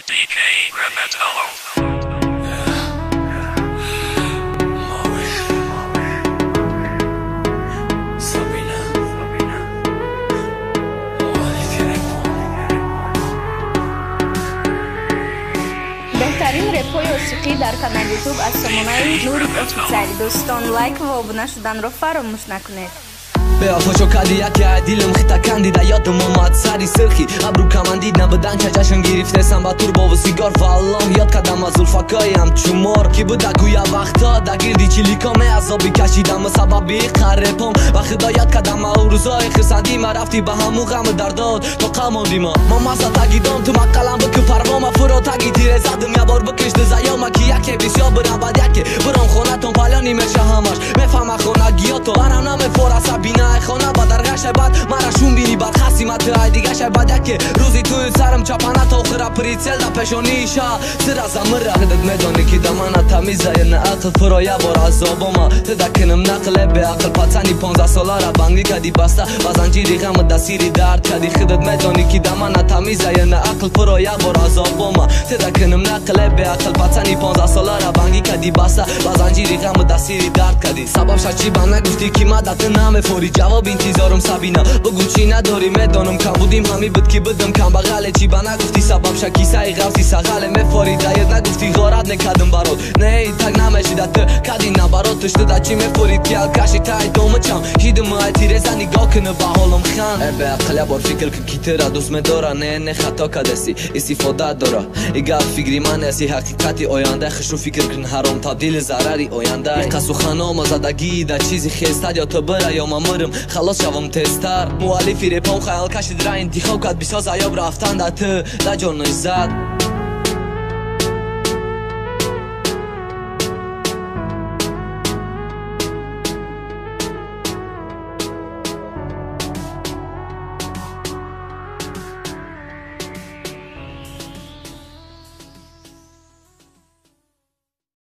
DK Remetello. بهترین رپ‌های موسیقی در کانال یوتیوب از سامانه نوری افیشیالی. دوستان لایک و آبونه شدن رو فراموش نکنید. بيافوشو كادياك يا ديلم خيتا كانديدا يادم اومد سري سرخي ابرو كمانديد نبدن که جشن گرفتسم با توربو و سیگار والله یاد کردم از زلفکایم چمار کی بود گویا وقتا دگیردی چلیکام عذابی کشیدم سببی قرپم و خدا یاد کردم او روزای خرسندی ما رفتی به همو غم درداد تو قماندی ما ماسا تگیدم تو مقلم بک پروام فرو تگی تیر زدم یا بار بکشت زیام کی یک بسیار برام بعد یک برام خونتون پالانی میشه همش میفهم خونگیاتو منم نام فورس بینا خونه با درگاش بعد مراشون بینی بعد خصیمت های دیگه شای بعد که روزی توی سرم چپانه تا آخر پریتسل دا پشونیشا سر از امره خودت میدونی که دمانه تمیزه یه نه عقل فرای بار عذابما تدکنم نقله به عقل پتنی 15 ساله را بنگی کدی بسته و زنجیری غم دستیری درد کدی خودت میدونی که دمانه تمیزه یه نه عقل فرای بار عذابما تدکنم نقله به عقل پتنی 15 ساله را بنگی کدی بسته و زنجیری غم دستیری درد کدی سبب شچی بنا گفتی که مدت نام فوری جواب انتظارم سبینا بگو چی نداری میدانم کم بودیم همی بود که بدم کم بغله چی بنا گفتی سبب شکی سعی غوزی سغله میفوری داید نگفتی غارت نکدم برات نه تک نمیشیدت کدی نبرات تشت دا چی میفورید که کشی تای دوم چم هیدم های تیره زن نگاه کنه با حالم خان به عقل بار فکر که کی ترا دوست میداره نه خطا کدسی استفاده داره ایگه فکری من اسی حقیقتی آینده خشو فکر کن حرام تبدیل ضرری آینده قصو خانم زدگی در چیزی خسته یا تو بره یا ممرم خلاص شوم تستر مؤلفی رپام خیال کشید را انتخاب کرد بساز ایاب رفتن در تو در جان زد